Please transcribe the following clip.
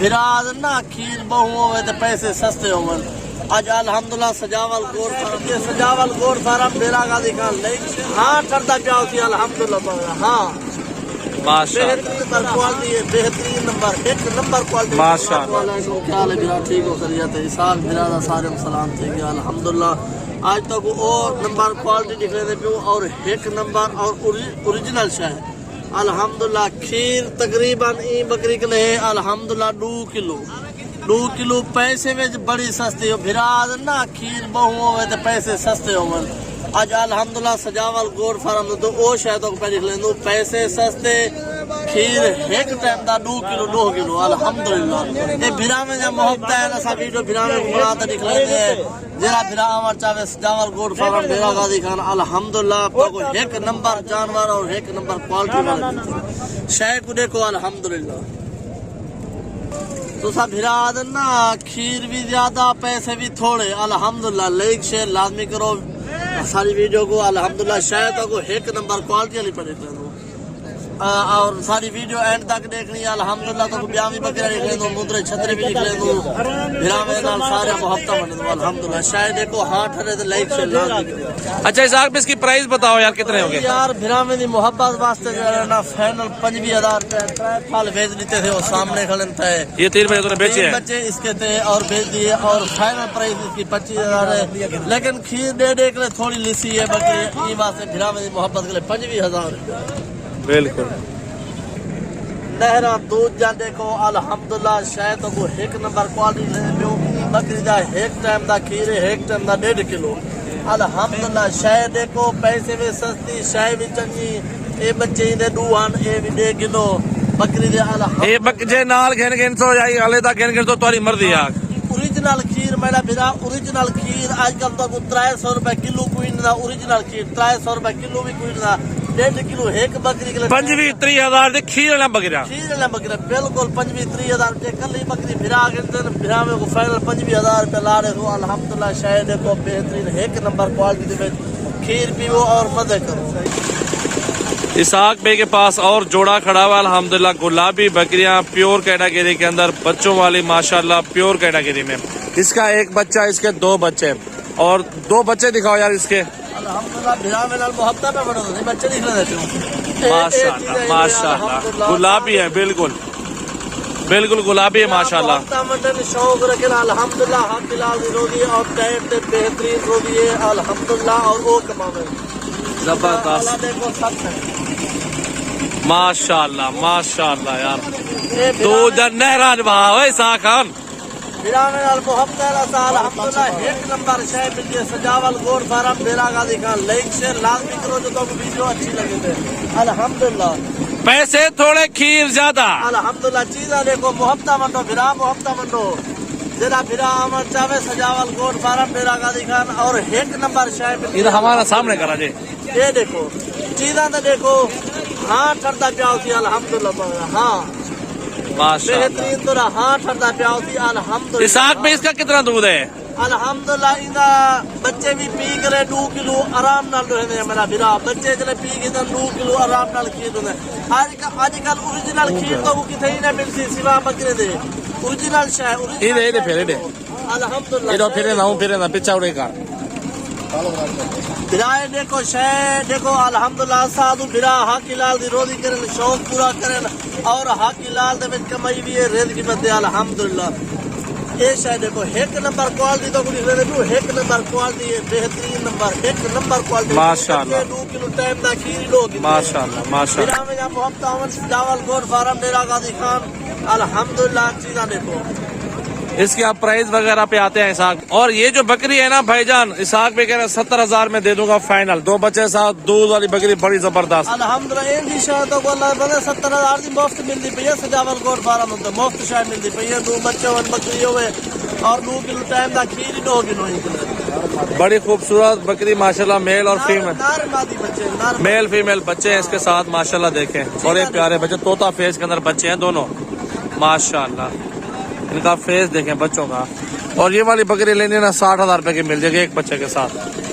भिराद ना खीर बहु होवे तो पैसे सस्ते होवन। आज अल्हम्दुलिल्लाह सजावल गोर फार्म, ये सजावल गोर फार्म बेरा गादी खान ले हाँ ठरदा प्याओ थी अल्हम्दुलिल्लाह। हाँ बेहतरीन क्वालिटी है, बेहतरीन नंबर एक नंबर क्वालिटी माशाअल्लाह। क्या हाल है बिरा, ठीक हो खैरियत है? इसाक बिरादा सारे सलाम थे गया अल्हम्दुलिल्लाह। आज तक और नंबर क्वालिटी दिखने पे और एक नंबर और ओरिजिनल शाय अल्हम्दुलिल्लाह। खीर तकरीबन ई बकरी के लिए अल्हम्दुलिल्लाह 2 किलो पैसे में बड़ी सस्ती हो। भिराद ना खीर बहु होवे तो पैसे सस्ते होवन। आज अल्हम्दुलिल्लाह सजावल गोर फार्म तो ओ शायद तो पैसे सस्ते खीर एक टाइम दा 2 किलो अल्हम्दुलिल्लाह। ये भिरा में जब मोहब्बत है ना सब वीडियो भिरा में बनाते निकले जरा भिरा अमर चावे सजावल गोर फार्म बेरा गादी खान अल्हम्दुलिल्लाह। आपको एक नंबर जानवर और एक नंबर क्वालिटी वाले शाय को देखो अल्हम्दुलिल्लाह। तो सब भिराद ना खीर भी ज्यादा पैसे भी थोड़े अल्हम्दुलिल्लाह। लाइक शेयर लाजमी करो सारी वीडियो को अल्हम्दुलिल्लाह। शायद आपको एक नंबर क्वालिटी वाली पड़े और सारी वीडियो एंड तक देखनी है अल्हम्दुलिल्लाह। तो ब्याह भी बकरा देख लें, मुद्रे छतरे भी देख लें, भिरा में सारे मोहब्बत बने अल्हम्दुलिल्लाह। शायद देखो हाँ ठहरे तो लाइक शेयर लाजमी। अच्छा इसाक में इसकी प्राइस बताओ यार कितने होंगे? यार भिरा में मोहब्बत वास्ते ना फाइनल 25,000 फल भेज देते थे वो सामने खड़े थे। ये 3 बच्चे बेचे हैं, बच्चे इसके थे और भेज दिए और फाइनल प्राइस इसकी 25,000 है। लेकिन खीर दे के लिए थोड़ी लिसी है बकरी ये वास्ते भिरा में मोहब्बत के लिए 25,000 बिल्कुल। नहरा दूध जा देखो अल्हम्दुलिल्लाह। शायद तो एक नंबर क्वालिटी बकरी जा एक टाइम दा खीर एक टाइम दा 1.5 किलो अल्हम्दुलिल्लाह। शायद देखो पैसे में सस्ती शाय भी चंगी। ये बच्चे दे दूहान ये भी 1.5 किलो बकरी दे ये बच्चे नाल घेन घेन सो जाई हाले तक घेन घेन तो तुम्हारी मर्जी यार। ओरिजिनल खीर मेरा बिरा ओरिजिनल खीर आजकल तो 300 रुपए किलो कोई ना ओरिजिनल खीर 300 रुपए किलो भी कोई ना 1.5 किलो एक बकरी के लिए 25-30,000 दे खीर वाला बकरा बिल्कुल 25-30,000 कल ही बकरी भिरा भिरा में फाइनल 25,000 रुपए ला रहे हो अल्हम्दुलिल्लाह। शायद देखो बेहतरीन एक नंबर क्वालिटी में खीर पीवो और मजे करो। इसाक भाई के पास और जोड़ा खड़ा हुआ अल्हम्दुलिल्लाह। गुलाबी बकरियां प्योर कैटेगरी के अंदर बच्चों वाली माशाल्लाह प्योर कैटेगरी में। इसका एक बच्चा इसके 2 बच्चे और 2 बच्चे दिखाओ यार इसके अल्हम्दुलिल्लाह। भिरा में मोहब्बत में बड़ो बच्चे दिखने देते हो माशाल्लाह माशाल्लाह। गुलाबी है बिल्कुल बिल्कुल गुलाबी है माशाल्लाह। शौक रखे अल्हम्दुलिल्लाह। हक लाल रोगी और टाइट बेहतरीन रोगी है अल्हम्दुलिल्लाह और वो कमावे जबरदस्त देखो सब माशाल्लाह माशाल्लाह यार। तो नहरा भाव है इसाक खान भिरा में मोहब्बत अल्हम्दुलिल्लाह। एक नंबर शाय मिलिए सजावल गोर फार्म बेरा गादी खान। लाइक शेयर लाजमी करो जो तो वीडियो अच्छी लगे थे अल्हम्दुलिल्लाह। पैसे थोड़े खीर ज्यादा अल्हम्दुलिल्लाह। चीज़ा देखो मोहब्बत मंडो भिरा मोहब्बत मंडो जरा भिरा अमर चावे सजावल गोर फार्म बेरा गादी खान और एक नंबर शाय इधर हमारा सामने करा जी। ये देखो चीज़ा तो देखो हाँ ठरदा प्याओ थी अल्हम्दुलिल्लाह। हाँ बेहतरीन तो हाँ ठरदा प्याओ थी अल्हम्दुलिल्लाह। इसाक में इसका कितना दूध है? अल्हम्दुलिल्लाह। इनका बच्चे भी पी करे 2 किलो आराम नाल रहने मेरा भिरा बच्चे जले पी के 2 किलो आराम नाल खीर होने। आजकल ओरिजिनल खीर तो वो किथे ही ना मिलती सिवा बकरे दे ओरिजिनल शाय इधर फिर अल्हम्दुलिल्लाह। इधर फिर ना पिछा उड़े का भिराए देखो शाय देखो अल्हम्दुलिल्लाह। साधु भिरा हक लाल दी रोजी करन शौक पूरा करन और हक लाल दे विच कमाई भी है रेल की बदे अल्हम्दुलिल्लाह। ये शायद देखो एक नंबर क्वालिटी तो एक नंबर क्वालिटी है बेहतरीन नंबर एक नंबर क्वालिटी माशाल्लाह। 2 किलो टाइम दा खीर लोग माशाल्लाह माशाल्लाह। भिरा में मोहब्बत सजावल गोर फार्म बेरा गादी खान अल्हम्दुलिल्लाह। चीज़ा देखो इसके आप प्राइस वगैरह पे आते हैं इसाक। और ये जो बकरी है ना भाईजान इसाक पे कह रहे 70,000 में दे दूंगा फाइनल। 2 बच्चे साथ दूध वाली बकरी बड़ी जबरदस्त अल्हम्दुलिल्लाह। 70,000 की मुफ्त मिलती पई है सजावल गोर फार्म मुफ्त शायद मिलती पई है। 2 बच्चे 1 बकरी हुए और 2 किलो टाइम का खीर 2 किलो बड़ी खूबसूरत बकरी माशाल्लाह। मेल और फीमेल मेल फीमेल बच्चे हैं इसके साथ माशाल्लाह। देखें बड़े प्यारे बच्चे तोता फेस के अंदर बच्चे हैं दोनों माशाल्लाह। इनका फेस देखें बच्चों का। और ये वाली बकरी लेनी है ना 60,000 रुपए की मिल जाएगी एक बच्चे के साथ।